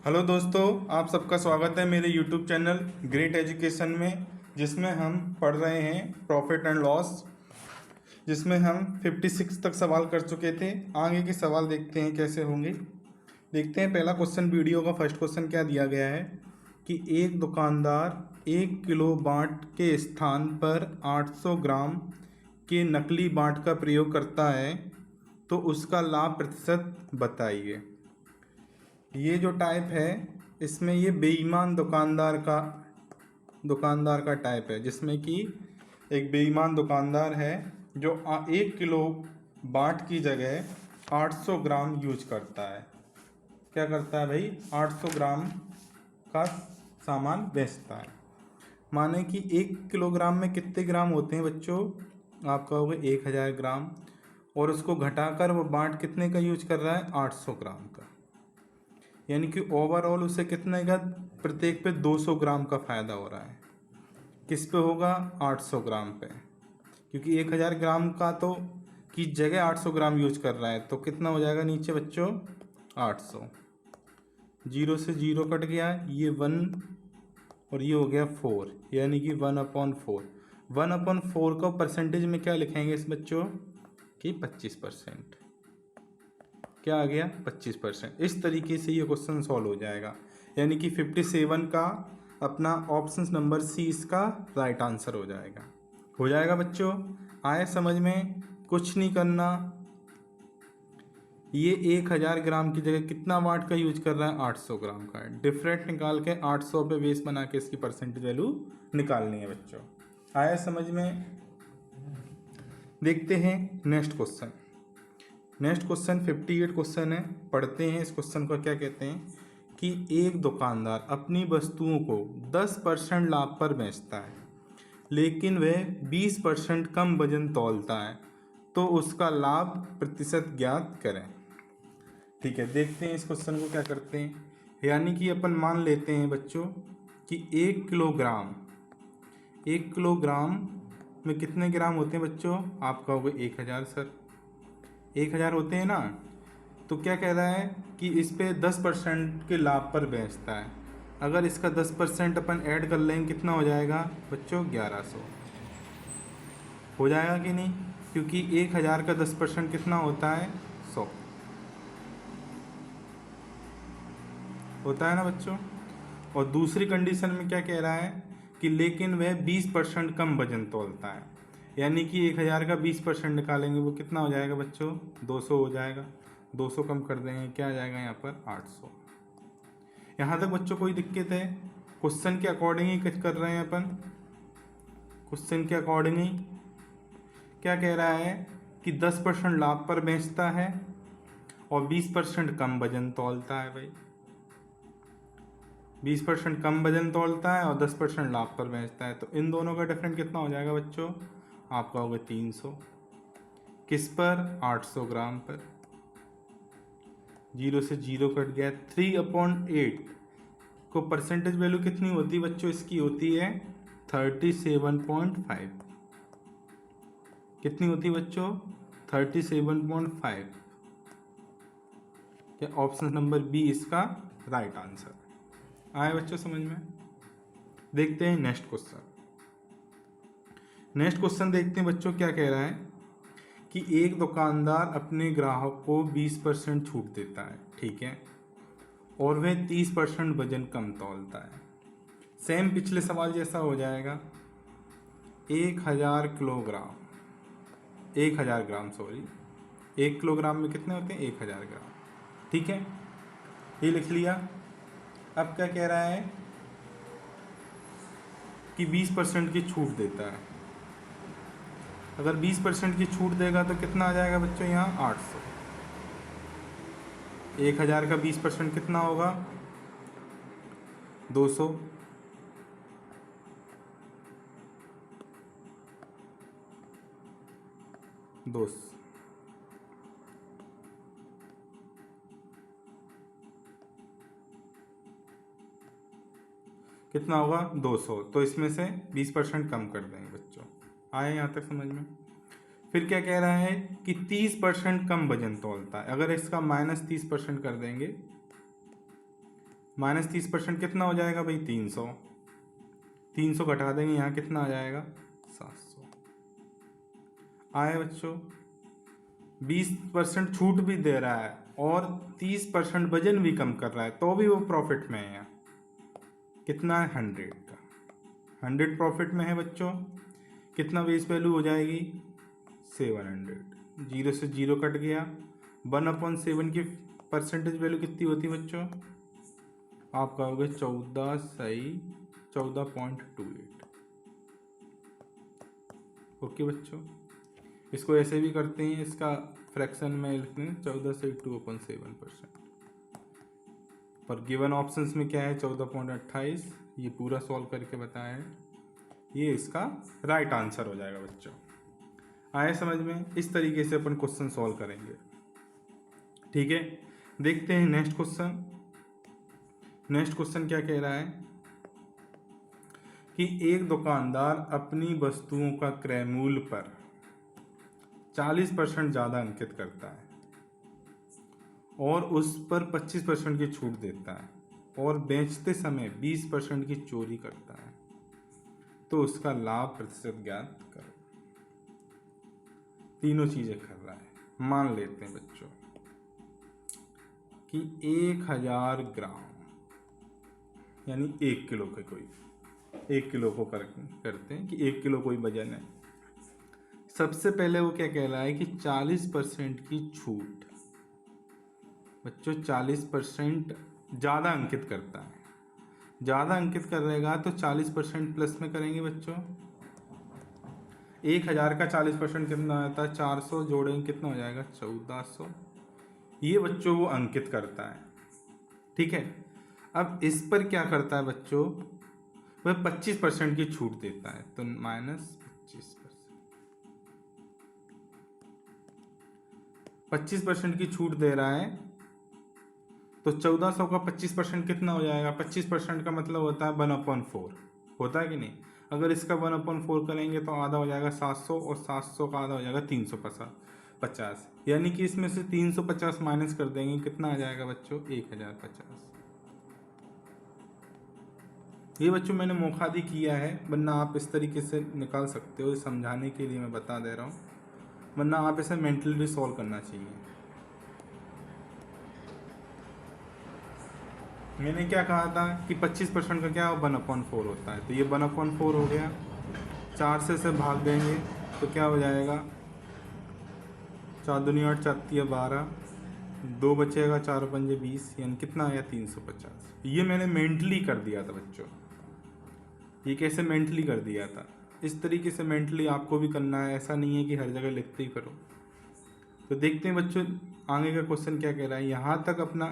Hello दोस्तों, आप सबका स्वागत है मेरे यूट्यूब चैनल ग्रेट एजुकेशन में, जिसमें हम पढ़ रहे हैं प्रॉफिट एंड लॉस, जिसमें हम 56 तक सवाल कर चुके थे। आगे के सवाल देखते हैं कैसे होंगे। देखते हैं पहला क्वेश्चन, वीडियो का फर्स्ट क्वेश्चन क्या दिया गया है कि एक दुकानदार 1 किलो बाट के स्थान पर 800 ग्राम के नकली बाट का प्रयोग करता है, तो उसका लाभ प्रतिशत बताइए। ये जो टाइप है, इसमें ये बेईमान दुकानदार का टाइप है, जिसमें कि एक बेईमान दुकानदार है जो 1 किलो बाट की जगह 800 ग्राम यूज करता है। क्या करता है भाई? 800 ग्राम का सामान बेचता है। माने कि 1 किलोग्राम में कितने ग्राम होते हैं बच्चों? आप कहोगे 1000 ग्राम, और उसको घटाकर वो बाट कितने का यूज कर रहा है? 800 ग्राम का। यानी कि ओवरऑल उसे कितने का, प्रत्येक पे 200 ग्राम का फ़ायदा हो रहा है। किस पे होगा? 800 ग्राम पे, क्योंकि 1000 ग्राम का तो की जगह 800 ग्राम यूज कर रहा है। तो कितना हो जाएगा नीचे बच्चों? 800। जीरो से जीरो कट गया, ये 1 और ये हो गया 4, यानी कि 1/4। 1/4 को परसेंटेज में क्या लिखेंगे इस बच्चों कि 25%। क्या आ गया? 25%। इस तरीके से ये क्वेश्चन सॉल्व हो जाएगा। यानी कि 57 का अपना ऑप्शन नंबर सी इसका राइट आंसर हो जाएगा। हो जाएगा बच्चों? आए समझ में? कुछ नहीं करना। ये 1000 ग्राम की जगह कितना वाट का यूज कर रहा है? 800 ग्राम का। डिफरेंट निकाल के 800 पे बेस बना के इसकी परसेंटेज वैल्यू निकालनी है बच्चों। आया समझ में? देखते हैं next question. Next question 58 question है, पढ़ते हैं इस क्वेश्चन को। क्या कहते हैं कि एक दुकानदार अपनी वस्तुओं को 10% लाभ पर बेचता है, लेकिन वह 20% कम वजन तौलता है, तो उसका लाभ प्रतिशत ज्ञात करें। ठीक है, देखते हैं इस क्वेश्चन को क्या करते हैं। यानी कि अपन मान लेते हैं बच्चों कि 1 किलोग्राम में कितने ग्राम होते हैं बच्चों? आप कहोगे 1000 सर, 1000 होते हैं ना। तो क्या कह रहा है कि इस पे 10% के लाभ पर बेचता है। अगर इसका 10% अपन ऐड कर लेंगे, कितना हो जाएगा बच्चों? 1100 हो जाएगा कि नहीं? क्योंकि 1000 का 10% कितना होता है? 100 होता है ना बच्चों। और दूसरी कंडीशन में क्या कह रहा है कि लेकिन वह 20% कम वजन तौलता है। यानी कि 1000 का 20% निकालेंगे, वो कितना हो जाएगा बच्चों? 200 हो जाएगा। 200 कम कर देंगे, क्या आ जाएगा यहाँ पर? 800। यहाँ तक बच्चों कोई दिक्कत है? क्वेश्चन के अकॉर्डिंग ही कर रहे हैं अपन। क्वेश्चन के अकॉर्डिंग ही क्या कह रहा है कि 10% लाभ पर बेचता है और 20% कम वजन तौलता है। भाई 20% कम वजन तौलता है और 10% लाभ पर बेचता है, तो इन दोनों का डिफरेंस कितना हो जाएगा बच्चों? आपका होगा 300। किस पर? 800 ग्राम पर। जीरो से जीरो कट गया। 3/8 को परसेंटेज वैल्यू कितनी होती है बच्चों? इसकी होती है 37.5। कितनी होती है बच्चों? 37.5। क्या ऑप्शन नंबर बी इसका राइट आंसर आए बच्चों समझ में? देखते हैं नेक्स्ट क्वेश्चन। नेक्स्ट क्वेश्चन देखते हैं बच्चों क्या कह रहा है कि एक दुकानदार अपने ग्राहक को 20% छूट देता है, ठीक है, और वह 30% वजन कम तौलता है। सेम पिछले सवाल जैसा हो जाएगा। 1000 किलोग्राम 1000 ग्राम सॉरी 1 किलोग्राम में कितने होते हैं? 1000 ग्राम। ठीक है, ये लिख लिया। अब क्या कह रहा है कि 20% की छूट देता है। अगर 20% की छूट देगा तो कितना आ जाएगा बच्चों? यहाँ 800। 1000 का 20% कितना होगा? 200। 200 कितना होगा? 200। तो इसमें से 20% कम कर देंगे बच्चों। आए यहाँ तक समझ में? फिर क्या कह रहा है कि 30% कम वजन तौलता है। अगर इसका -30% कर देंगे -30% कितना हो जाएगा भाई? 300। 300 घटा देंगे, यहाँ कितना आ जाएगा? 700। आए बच्चों? 20% छूट भी दे रहा है और 30% वजन भी कम कर रहा है, तो भी वो प्रॉफिट में है। यहाँ कितना है? 100 का। 100 प्रॉफिट में है बच्चों। कितना बेस वैल्यू हो जाएगी? 700। 0 से 0 कट गया। 1/7 की परसेंटेज वैल्यू कितनी होती है बच्चों? आप कहोगे 14 सही 14.28। ओके बच्चों, इसको ऐसे भी करते हैं, इसका फ्रैक्शन में लिखते हैं 14 से 2/7%। पर गिवन ऑप्शंस में क्या है? 14.28। ये पूरा सॉल्व करके बताया है, ये इसका राइट आंसर हो जाएगा बच्चों। आए समझ में? इस तरीके से अपन क्वेश्चन सॉल्व करेंगे। ठीक है, देखते हैं नेक्स्ट क्वेश्चन। नेक्स्ट क्वेश्चन क्या कह रहा है कि एक दुकानदार अपनी वस्तुओं का क्रय मूल्य पर 40% ज़्यादा अंकित करता है और उस पर 25% की छूट देता है और बेचते समय 20% की चोरी करता है, तो उसका लाभ प्रतिशत ज्ञात करो। तीनों चीज़ें कर रहा है। मान लेते हैं बच्चों कि 1000 ग्राम यानी 1 किलो के, कोई 1 किलो को करते हैं कि 1 किलो कोई वजन है। सबसे पहले वो क्या कह रहा है कि 40% की छूट। बच्चों 40% ज़्यादा अंकित करता है। ज़्यादा अंकित करेगा तो 40% प्लस में करेंगे बच्चों। 1000 का 40% कितना आता है? 400 जोड़ेंगे कितना हो जाएगा? 1400। ये बच्चों वो अंकित करता है। ठीक है, अब इस पर क्या करता है बच्चों? वह 25% की छूट देता है, तो -25%। 25% की छूट दे रहा है तो 1400 का 25% कितना हो जाएगा? 25% का मतलब होता है 1/4, होता है कि नहीं? अगर इसका 1/4 करेंगे तो आधा हो जाएगा 700 और 700 का आधा हो जाएगा 350, यानी कि इसमें से 350 माइनस कर देंगे, कितना आ जाएगा बच्चों? 1050। ये बच्चों मैंने मौखादी किया है, वरना आप इस तरीके से निकाल सकते हो, समझाने के लिए मैं बता दे रहा हूँ, वरना आप इसे मेंटली भी सॉल्व करना चाहिए। मैंने क्या कहा था कि 25% का क्या 1/4 होता है, तो ये 1/4 हो गया। 4 से भाग देंगे तो क्या हो जाएगा? 4 दूनी 8, 4 तिया 12, 2 बचेगा, 4 पंजे 20, यानी कितना आया? 350। ये मैंने मेंटली कर दिया था बच्चों। ये कैसे मेंटली कर दिया था? इस तरीके से मेंटली आपको भी करना है, ऐसा नहीं है कि हर जगह लिखते ही करो। तो देखते हैं बच्चों आगे का क्वेश्चन क्या कह रहा है। यहाँ तक अपना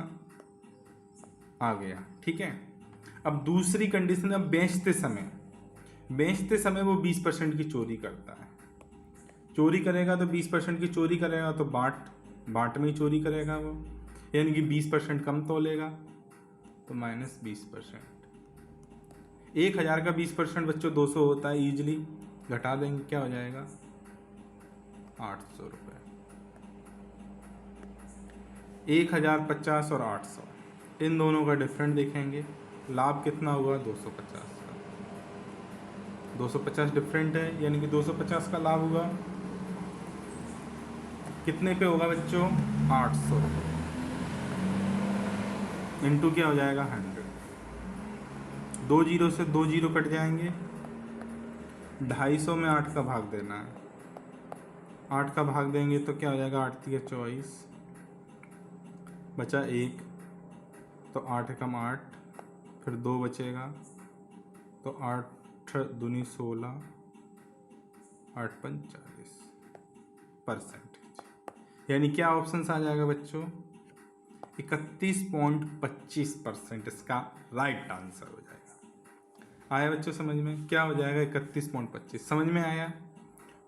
आ गया, ठीक है। अब दूसरी कंडीशन, अब बेचते समय वो 20% की चोरी करता है। चोरी करेगा तो 20% की चोरी करेगा तो बाट में ही चोरी करेगा वो, यानी कि 20% कम तोलेगा, तो -20%। 1000 का 20% बच्चों 200 होता है, ईजिली घटा देंगे, क्या हो जाएगा? 800 रुपये। 1050 और 800, इन दोनों का डिफरेंट देखेंगे, लाभ कितना हुआ? 250 का। 250 डिफरेंट है, यानी कि 250 का लाभ हुआ। कितने पे होगा बच्चों? 800 रुपये इंटू क्या हो जाएगा? 100। 2 जीरो से 2 जीरो कट जाएंगे। 250 में 8 का भाग देना है। 8 का भाग देंगे तो क्या हो जाएगा? 8 तिया 24, बचा 1, तो 8 एकम 8, फिर 2 बचेगा, तो 8 दूनी 16, 8 पंच 40 परसेंटेज, यानी क्या ऑप्शन आ जाएगा बच्चों? 31.25% इसका राइट आंसर हो जाएगा। आया बच्चों समझ में? क्या हो जाएगा? 31.25। समझ में आया?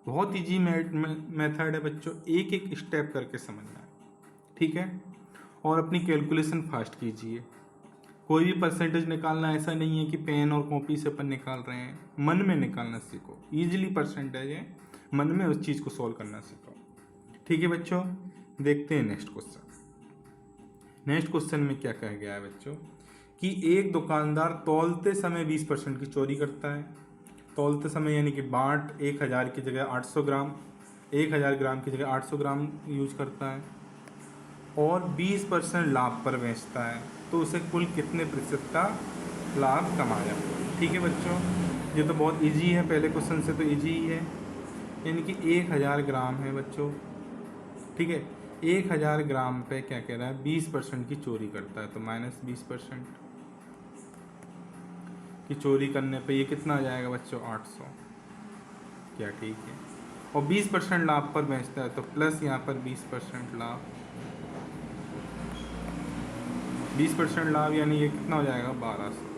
बहुत ईजी मेथड है बच्चों, एक एक स्टेप करके समझना है, ठीक है। और अपनी कैलकुलेशन फास्ट कीजिए। कोई भी परसेंटेज निकालना ऐसा नहीं है कि पेन और कॉपी से अपन निकाल रहे हैं, मन में निकालना सीखो। ईजिली परसेंटेज है, मन में उस चीज़ को सॉल्व करना सीखो, ठीक है बच्चों। देखते हैं नेक्स्ट क्वेश्चन। नेक्स्ट क्वेश्चन में क्या कहा गया है बच्चों कि एक दुकानदार तौलते समय 20% की चोरी करता है। तौलते समय यानी कि बाट 1000 की जगह 800 ग्राम, 1000 ग्राम की जगह 800 ग्राम यूज करता है और 20% लाभ पर बेचता है, तो उसे कुल कितने प्रतिशत का लाभ कमाया। ठीक है बच्चों, ये तो बहुत इजी है, पहले क्वेश्चन से तो इजी ही है। यानी कि 1000 ग्राम है बच्चों, ठीक है, 1000 ग्राम पे क्या कह रहा है, 20% की चोरी करता है, तो -20% की चोरी करने पे ये कितना आ जाएगा बच्चों, 800। क्या ठीक है, और 20% लाभ पर बेचता है, तो प्लस यहाँ पर 20% लाभ, 20% लाभ यानी ये कितना हो जाएगा, 1200।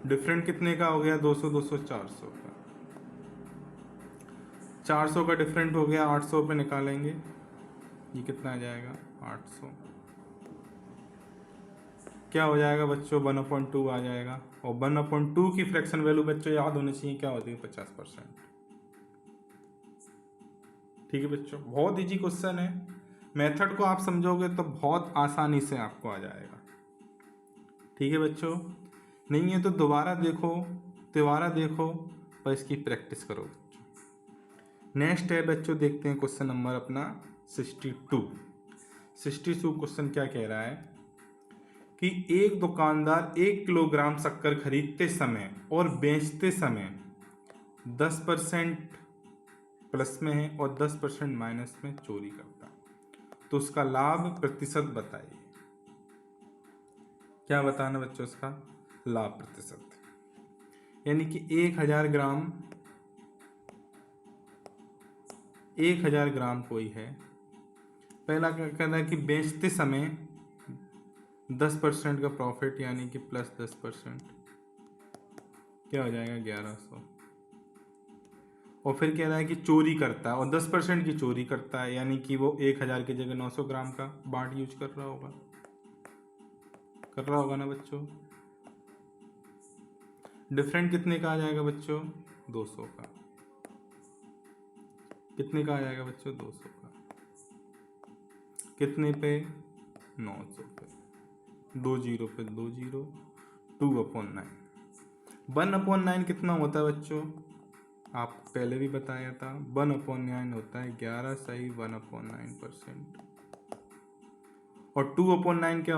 डिफरेंट कितने का हो गया, 200 200 400 का। 400 का डिफरेंट हो गया, 800 पे निकालेंगे, ये कितना आ जाएगा, 800। क्या हो जाएगा बच्चों, 1/2 आ जाएगा। और 1/2 की फ्रैक्शन वैल्यू बच्चों याद होनी चाहिए, क्या होती है, 50%। ठीक है बच्चों, बहुत इजी क्वेश्चन है, मेथड को आप समझोगे तो बहुत आसानी से आपको आ जाएगा। ठीक है बच्चों, नहीं है तो दोबारा देखो और इसकी प्रैक्टिस करो बच्चों। नेक्स्ट है बच्चों, देखते हैं क्वेश्चन नंबर अपना 62 क्वेश्चन क्या कह रहा है कि एक दुकानदार 1 किलोग्राम शक्कर खरीदते समय और बेचते समय 10% प्लस में है और 10% माइनस में चोरी करता है, तो उसका लाभ प्रतिशत बताइए। क्या बताना बच्चों, उसका लाभ प्रतिशत। यानी कि 1000 ग्राम कोई है, पहला क्या करना है कि बेचते समय 10% का प्रॉफिट यानी कि प्लस 10%, क्या हो जाएगा, 1100। और फिर कह रहा है कि चोरी करता है और 10% की चोरी करता है, यानी कि वो 1000 की जगह 900 ग्राम का बाट यूज कर रहा होगा ना बच्चों। डिफरेंट कितने का आ जाएगा बच्चों, 200 का। कितने का आ जाएगा बच्चों, 200 का। कितने पे, 900 पे, 2 जीरो पे 2 जीरो, 2/9। 1/9 कितना होता है बच्चों, आप पहले भी बताया था, 1/9 होता है 11 सही 1/9%। और 2/9 क्या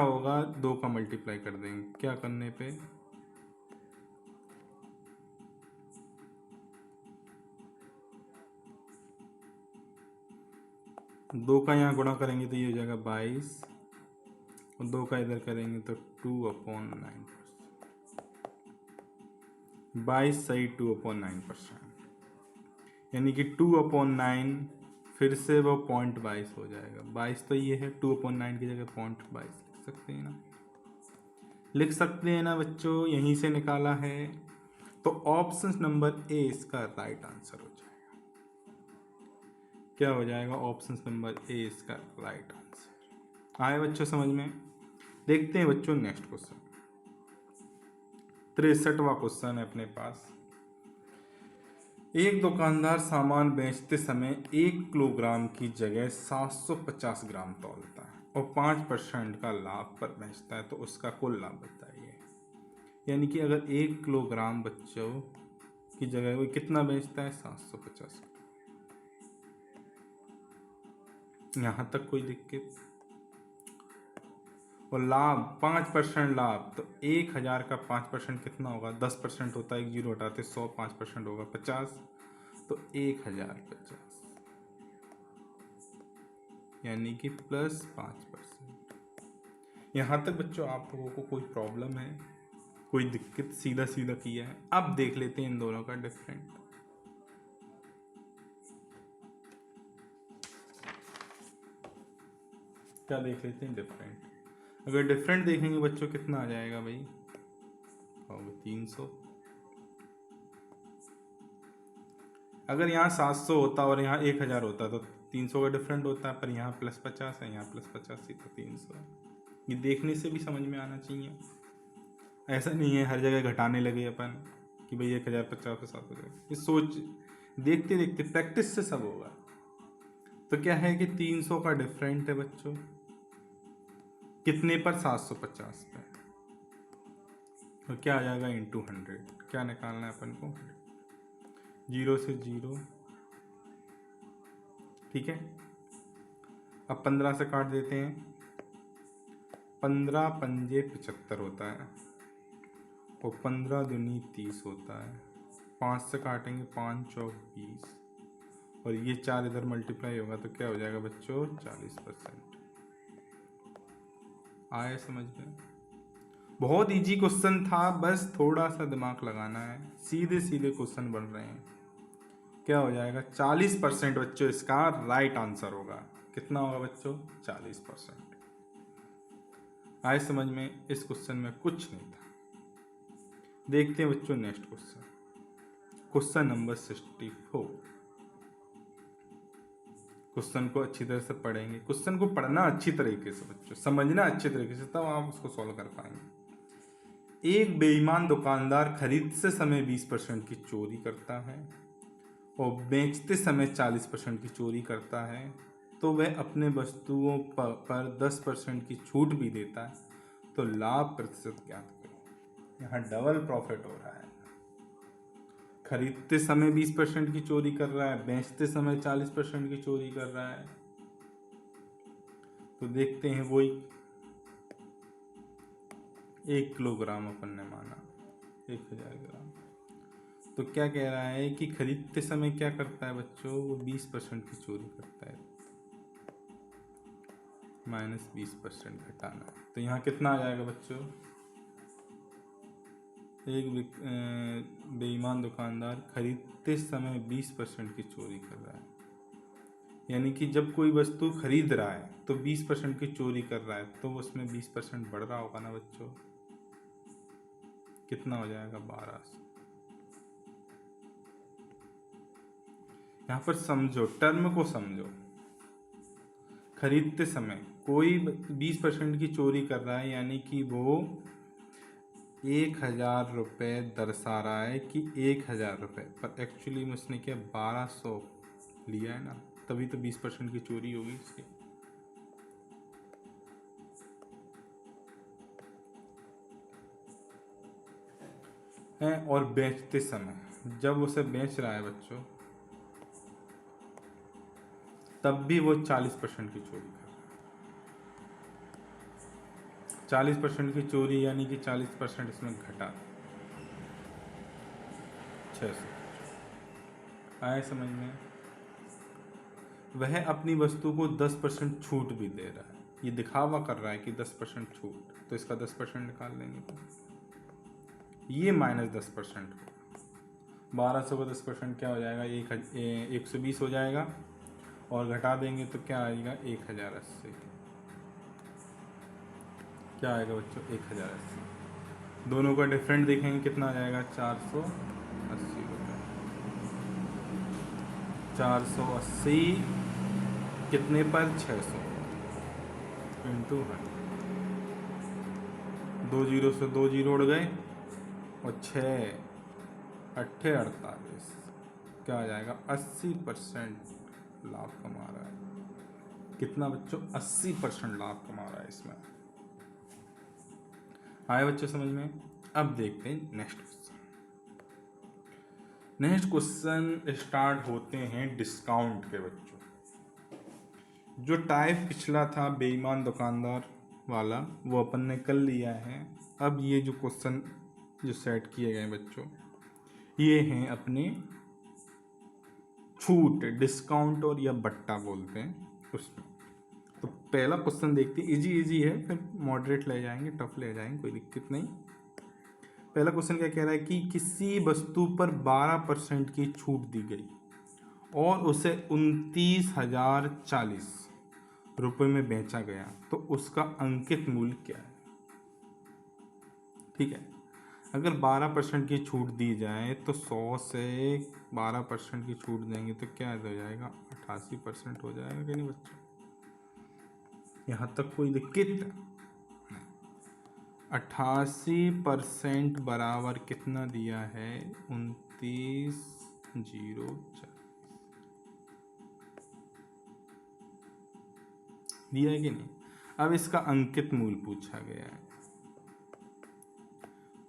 होगा, 2 का मल्टीप्लाई कर देंगे, क्या करने पे, दो का यहाँ गुणा करेंगे तो ये हो जाएगा 22 और 2 का इधर करेंगे तो 2/9, 22 सही 2/9%, यानी कि 2/9 फिर से वो 0.22 हो जाएगा। 22 तो ये है, 2/9 की जगह 0.22 लिख सकते हैं ना बच्चों, यहीं से निकाला है। तो ऑप्शन नंबर ए इसका राइट आंसर हो जाएगा। क्या हो जाएगा, ऑप्शन नंबर ए इसका राइट आंसर। आए बच्चों समझ में। देखते हैं बच्चों नेक्स्ट क्वेश्चन, 63वां क्वेश्चन है अपने पास। एक दुकानदार सामान बेचते समय 1 किलोग्राम की जगह 750 ग्राम तौलता है और 5% का लाभ पर बेचता है, तो उसका कुल लाभ बताइए। यानी कि अगर 1 किलोग्राम बच्चों की जगह वो कितना बेचता है, 750। यहाँ तक कोई दिक्कत। और लाभ 5% लाभ, तो 1000 का 5% कितना होगा, 10% होता है, एक जीरो हटाते 100, 5% होगा 50, तो 1050 यानी कि प्लस 5%। यहाँ तक बच्चों आप लोगों को कोई प्रॉब्लम है, कोई दिक्कत, सीधा सीधा किया है। अब देख लेते हैं इन दोनों का डिफरेंट। क्या देख लेते हैं डिफरेंट। अगर डिफरेंट देखेंगे बच्चों कितना आ जाएगा भाई, 300। अगर यहाँ 700 होता और यहाँ 1000 होता तो 300 का डिफरेंट होता, पर यहाँ +50 है, यहाँ +50 तो 300। ये देखने से भी समझ में आना चाहिए, ऐसा नहीं है हर जगह घटाने लगे अपन कि भाई 1050 के साथ हो जाएगा। ये सोच देखते देखते प्रैक्टिस से सब होगा। तो क्या है कि 300 का डिफरेंट है बच्चों, कितने पर? 750 पे। तो क्या आ जाएगा? इंटू 100। क्या निकालना है अपन को? 0 से 0, ठीक है। अब 15 से काट देते हैं। 15 पंजे 75 होता है और 15 दूनी 30 होता है। 5 से काटेंगे, 5 चौक 20 और ये 4 इधर मल्टीप्लाई होगा तो क्या हो जाएगा बच्चों? 40%। आए समझ में? बहुत इजी क्वेश्चन था, बस थोड़ा सा दिमाग लगाना है। सीधे सीधे क्वेश्चन बन रहे हैं। क्या हो जाएगा? 40% बच्चों इसका राइट आंसर होगा। कितना होगा बच्चों? 40%। आए समझ में? इस क्वेश्चन में कुछ नहीं था। देखते हैं बच्चों next question, question number 64। Question को अच्छी तरह से पढ़ेंगे। क्वेश्चन को पढ़ना अच्छी तरीके से बच्चों, समझना अच्छी तरीके से, तब आप उसको सॉल्व कर पाएंगे। एक बेईमान दुकानदार खरीदते समय 20% की चोरी करता है और बेचते समय 40% की चोरी करता है, तो वह अपने वस्तुओं पर 10% की छूट भी देता है, तो लाभ प्रतिशत ज्ञात करो। यहाँ डबल प्रॉफिट हो रहा है। खरीदते समय 20% की चोरी कर रहा है, बेचते समय 40% की चोरी कर रहा है। तो देखते हैं वही 1 किलोग्राम अपन ने माना 1000 ग्राम। तो क्या कह रहा है कि खरीदते समय क्या करता है बच्चों? वो 20% की चोरी करता है, -20% घटाना। तो यहाँ कितना आ जाएगा बच्चों? एक बेईमान दुकानदार खरीदते समय 20% की चोरी कर रहा है, यानी कि जब कोई वस्तु खरीद रहा है तो 20% की चोरी कर रहा है, तो उसमें 20% बढ़ रहा होगा ना बच्चों। कितना हो जाएगा? 1200। यहाँ पर समझो, टर्म को समझो। खरीदते समय कोई 20% की चोरी कर रहा है, यानी कि वो 1000 रुपये दर्शा रहा है कि 1000 रुपये, पर एक्चुअली में उसने क्या 1200 लिया है ना, तभी तो 20% की चोरी होगी इसकी। है। और बेचते समय जब उसे बेच रहा है बच्चों, तब भी वो 40% की चोरी कर रहा है। 40% की चोरी यानी कि 40% इसमें घटा, 600। आए समझ में? वह अपनी वस्तु को 10% छूट भी दे रहा है। ये दिखावा कर रहा है कि 10% छूट, तो इसका 10% निकाल लेंगे तो ये -10% होगा। 1200 का 10% क्या हो जाएगा? 120 हो जाएगा और घटा देंगे तो क्या आएगा? 1080। क्या आएगा बच्चों? 1080। दोनों का डिफरेंट देखेंगे कितना आ जाएगा? 480 रुपये। 480 कितने पर? 600 इंटू 100। 2 जीरो से 2 जीरो उड़ गए और 6 अट्ठे 48। क्या आ जाएगा? 80% लाभ कमा रहा है। कितना बच्चों? 80% लाभ कमा रहा है इसमें। आए बच्चों समझ में? अब देखते हैं next question. Next question start होते हैं डिस्काउंट के बच्चों। जो टाइप पिछला था बेईमान दुकानदार वाला, वो अपन ने कर लिया है। अब ये जो क्वेश्चन जो सेट किए गए बच्चों, ये हैं अपने छूट, डिस्काउंट और या बट्टा बोलते हैं उसमें। तो पहला क्वेश्चन देखते हैं, इजी इजी है, फिर मॉडरेट ले जाएंगे, टफ ले जाएंगे, कोई दिक्कत नहीं। पहला क्वेश्चन क्या कह रहा है कि किसी वस्तु पर 12% की छूट दी गई और उसे 29,040 रुपये में बेचा गया, तो उसका अंकित मूल्य क्या है? ठीक है। अगर 12% की छूट दी जाए तो 100 से 12% की छूट देंगे तो क्या हो जाएगा? 88% हो जाएगा कि नहीं बच्चों? यहाँ तक कोई दिक्कत? 88% बराबर कितना दिया है? 29,040 दिया है कि नहीं? अब इसका अंकित मूल्य पूछा गया है,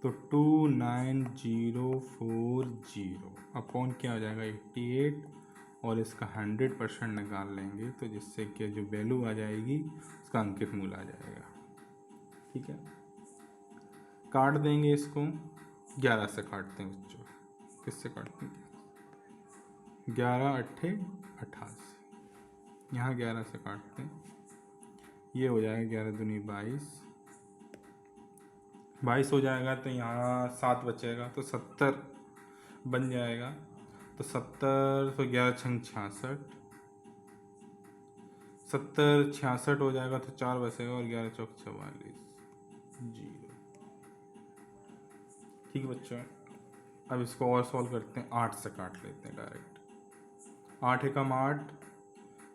तो 29040 अपॉन क्या हो जाएगा 88, और इसका 100% निकाल लेंगे तो जिससे कि जो वैल्यू आ जाएगी उसका अंकित मूल्य आ जाएगा। ठीक है, काट देंगे इसको, 11 से काटते हैं बच्चों। किससे काटते हैं? 11 अट्ठे 88, यहाँ 11 से काटते हैं, ये हो जाएगा 11 दूनी 22 हो जाएगा, तो यहाँ 7 बचेगा, तो 70 बन जाएगा। तो 70, तो 11 छंग 66, 70 66 हो जाएगा, तो 4 बचेगा, और 11 चौक 44 जीरो। ठीक है बच्चों, अब इसको और सॉल्व करते हैं, 8 से काट लेते हैं डायरेक्ट। 8 एकम 8,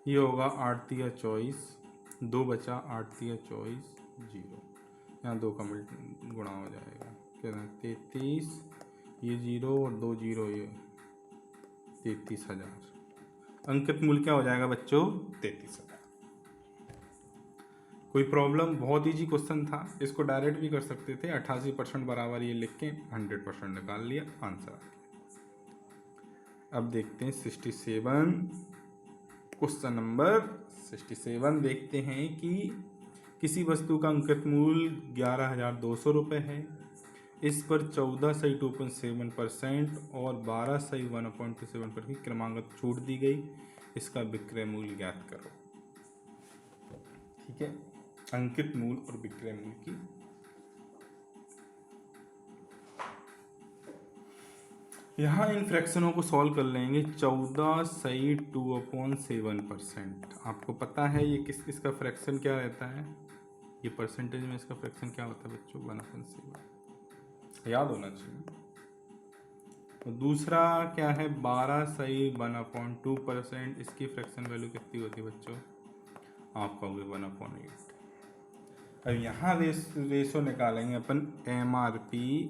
ये होगा 8 तिया 24, 2 बचा, 8 तिया 24 जीरो, यहाँ 2 का गुणा हो जाएगा, कितना 33, ये जीरो और 2 जीरो, ये 33,000। अंकित मूल्य क्या हो जाएगा बच्चों? 33,000। कोई प्रॉब्लम? बहुत इजी क्वेश्चन था, इसको डायरेक्ट भी कर सकते थे, 88% बराबर ये लिख के 100% निकाल लिया, आंसर आ गया। अब देखते हैं 67, क्वेश्चन नंबर 67 देखते हैं कि किसी वस्तु का अंकित मूल्य 11,200 रुपये है, इस पर 14 सही 2.7% और 12 सही 1.27% की क्रमागत छूट दी गई, इसका विक्रय मूल्य ज्ञात करो। ठीक है, अंकित मूल्य और विक्रय मूल्य की यहाँ इन फ्रैक्शनों को सॉल्व कर लेंगे। 14 सही 2/7%, आपको पता है ये इसका फ्रैक्शन क्या रहता है, ये परसेंटेज में इसका फ्रैक्शन क्या होता है बच्चों? 1/7, याद होना चाहिए। तो दूसरा क्या है, 12 सही 1/2%, इसकी फ्रैक्शन वैल्यू कितनी होती है बच्चों? आप कहोगे 1/8। अब यहाँ रेशो निकालेंगे अपन MRP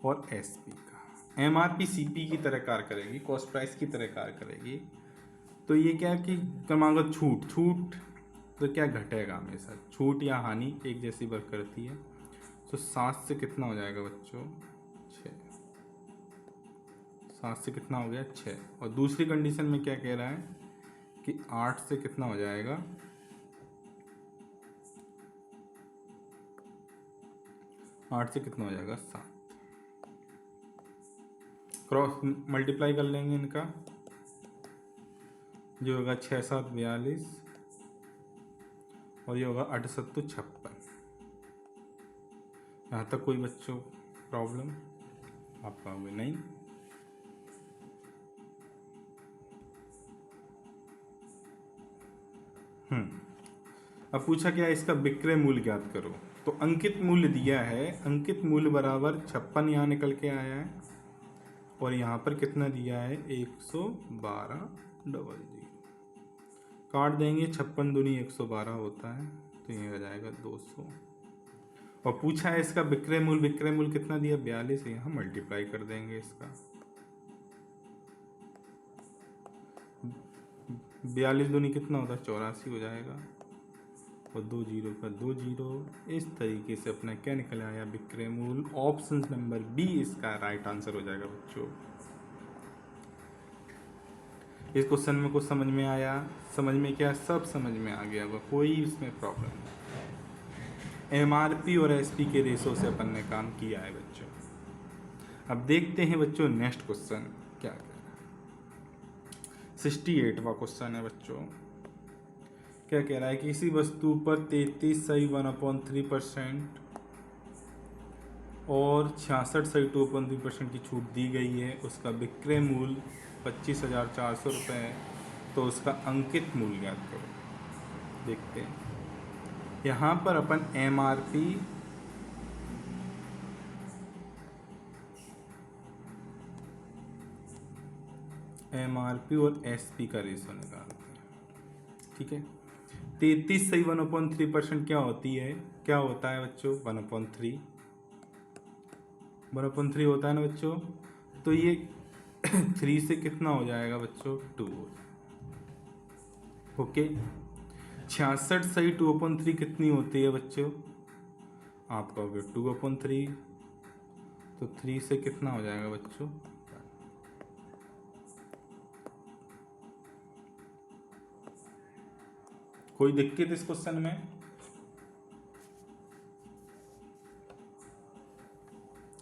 और SP का। MRP CP की तरह कार्य करेगी, कॉस्ट प्राइस की तरह कार्य करेगी, तो ये क्या कि क्रमागत छूट तो क्या घटेगा हमेशा, छूट या हानि एक जैसी वर्क करती है। तो 7 से कितना हो जाएगा बच्चों? 6। 7 से कितना हो गया? 6। और दूसरी कंडीशन में क्या कह रहा है कि 8 से कितना हो जाएगा? 8 से कितना हो जाएगा? 7। क्रॉस मल्टीप्लाई कर लेंगे इनका, जो होगा 6 7 42, और ये होगा 8 7 56। यहाँ तक कोई बच्चों प्रॉब्लम? आप कहोगे नहीं। अब पूछा क्या, इसका विक्रय मूल्य ज्ञात करो। तो अंकित मूल्य दिया है, अंकित मूल्य बराबर 56 यहाँ निकल के आया है, और यहाँ पर कितना दिया है? 112,000। काट देंगे, 56 दूनी 112 होता है, तो ये आ जाएगा 200। और पूछा है इसका विक्रय मूल्य कितना दिया? 42, यहाँ मल्टीप्लाई कर देंगे इसका। 42 दूनी कितना होता है? 84 हो जाएगा, और 2 जीरो का 2 जीरो। इस तरीके से अपना क्या निकल आया? विक्रय मूल्य। ऑप्शन नंबर बी इसका राइट आंसर हो जाएगा बच्चों। इस क्वेश्चन में कुछ समझ में आया? समझ में क्या? सब समझ में आ गया होगा, कोई इसमें प्रॉब्लम नहीं। MRP और SP के रेशो से अपन ने काम किया है बच्चों। अब देखते हैं बच्चों नेक्स्ट क्वेश्चन क्या कह रहा है। 68वां क्वेश्चन है बच्चों। क्या कह रहा है कि किसी वस्तु पर 33 सही 1/3% और 66 सही 2.3% की छूट दी गई है, उसका विक्रय मूल्य 25,400 रुपये है, तो उसका अंकित मूल्य ज्ञात करो। देखते हैं यहाँ पर अपन MRP और SP का रेशो निकालते हैं। ठीक है, 33 सही 1/3% क्या होती है? क्या होता है बच्चों? 1/3 होता है ना बच्चों। तो ये 3 से कितना हो जाएगा बच्चों? 2। ओके। 66 सही 2/3 कितनी होती है बच्चों? आप कहोगे 2/3, तो 3 से कितना हो जाएगा बच्चों? कोई दिक्कत इस क्वेश्चन में?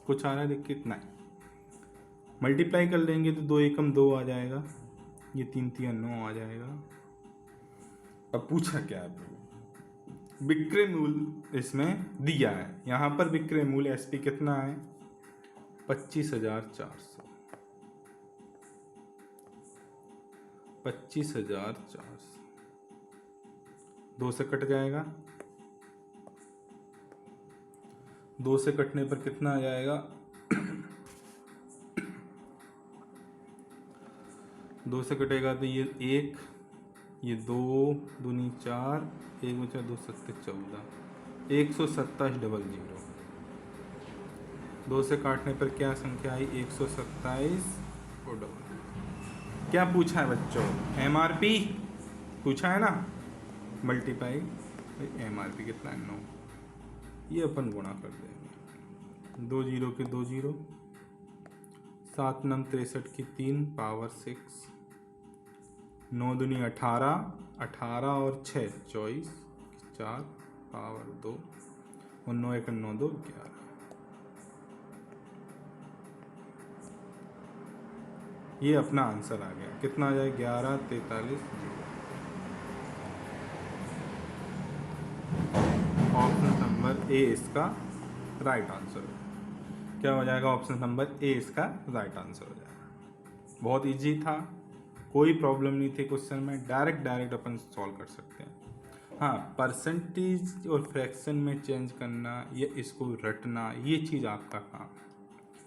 कुछ आ रहा है दिक्कत? नहीं। मल्टीप्लाई कर लेंगे तो 2 एकम 2 आ जाएगा, ये 3 3 9 आ जाएगा। अब पूछा क्या है? विक्रय मूल्य इसमें दिया है, यहाँ पर विक्रय मूल्य एसपी कितना है? 25,400। 25,400 2 से कट जाएगा, 2 से कटने पर कितना आ जाएगा? 2 से कटेगा तो ये 1, ये 2 दूनी 4, 1 बचा 2 सत्ते 14, 127,000। 2 से काटने पर क्या संख्या आई? 127 और डबल। क्या पूछा है बच्चों? एमआरपी पूछा है ना, मल्टीप्लाई एमआरपी कितना है? 9। ये अपन गुणा कर देंगे, 2 जीरो के 2 जीरो, 7 9 63 की 3 पावर 6, 9 दूनी 18, 18 और 6 24, 4 पावर 2 और 9 1 9 2 11। ये अपना आंसर आ गया। कितना आ जाए? 11 43 ऑप्शन नंबर ए इसका राइट आंसर है। क्या हो जाएगा? ऑप्शन नंबर ए इसका राइट आंसर हो जाएगा। बहुत इजी था, कोई प्रॉब्लम नहीं थी क्वेश्चन में, डायरेक्ट अपन सॉल्व कर सकते हैं। हाँ, परसेंटेज और फ्रैक्शन में चेंज करना या इसको रटना, ये चीज़ आपका काम है।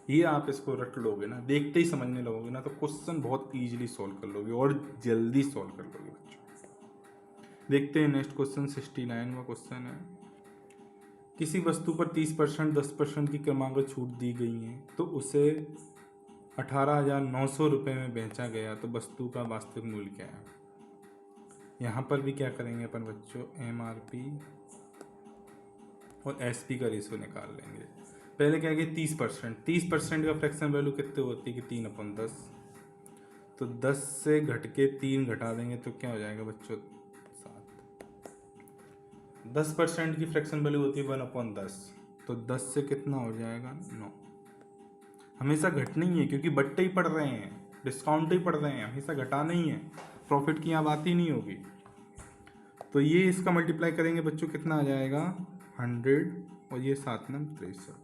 ये आप इसको रट लोगे ना, देखते ही समझने लगोगे ना, तो क्वेश्चन बहुत ईजिली सॉल्व कर लोगे और जल्दी सॉल्व कर लोगे बच्चों। देखते हैं नेक्स्ट क्वेश्चन। 69वां क्वेश्चन है। किसी वस्तु पर 30% 10% की क्रमागत छूट दी गई है, तो उसे 18,900 रुपये में बेचा गया, तो वस्तु का वास्तविक मूल्य क्या है? यहाँ पर भी क्या करेंगे अपन बच्चों? एमआरपी और एसपी का रेशो निकाल लेंगे। पहले क्या है? 30% का फ्रैक्शन वैल्यू कितने होती है कि 3/10, तो 10 से घट के 3 घटा देंगे तो क्या हो जाएगा बच्चों? 7। 10% की फ्रैक्शन वैल्यू होती है 1/10, तो 10 से कितना हो जाएगा? 9। हमेशा घटना ही है, क्योंकि बट्टे ही पड़ रहे हैं, डिस्काउंट ही पड़ रहे हैं, हमेशा घटा नहीं है, प्रॉफिट की यहाँ बात ही नहीं होगी। तो ये इसका मल्टीप्लाई करेंगे बच्चों, कितना आ जाएगा? 100 और ये 7 9 63।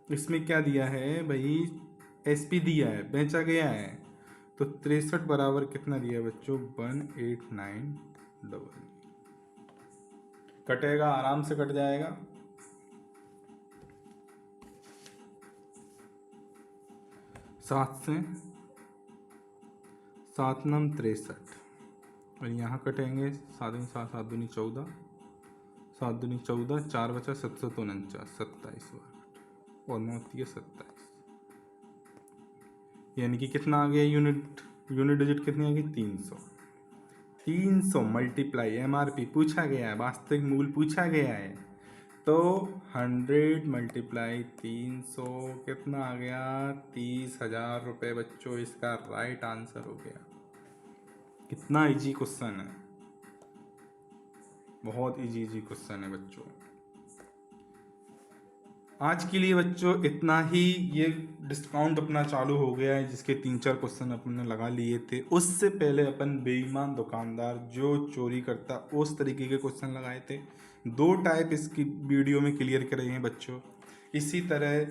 इसमें क्या दिया है भाई? एसपी दिया है, बेचा गया है, तो 63 बराबर कितना दिया है बच्चों? 189 कटेगा, आराम से कट जाएगा। 7 से 7 9 63 और यहाँ कटेंगे 7 दूनी 7 7 दूनी 14, 7 दूनी 14, 4 बचा 749 27 और 9 27, यानी कि कितना आ गया? यूनिट डिजिट कितनी आ गई? 300। 300 मल्टीप्लाई एमआरपी पूछा गया है, वास्तविक मूल्य पूछा गया है, तो 100 मल्टीप्लाई 300 कितना आ गया? 30,000 रुपये बच्चों, इसका राइट आंसर हो गया। कितना इजी क्वेश्चन है, बहुत इजी क्वेश्चन है बच्चों। आज के लिए बच्चों इतना ही। ये डिस्काउंट अपना चालू हो गया है, जिसके 3 4 क्वेश्चन अपन ने लगा लिए थे। उससे पहले अपन बेईमान दुकानदार जो चोरी करता, उस तरीके के क्वेश्चन लगाए थे। 2 टाइप इसकी वीडियो में क्लियर करे हैं बच्चों। इसी तरह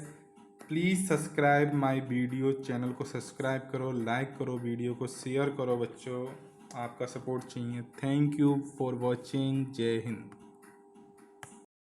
please subscribe my video, channel को सब्सक्राइब करो, लाइक करो, वीडियो को शेयर करो बच्चों, आपका सपोर्ट चाहिए। Thank you for watching. जय हिंद।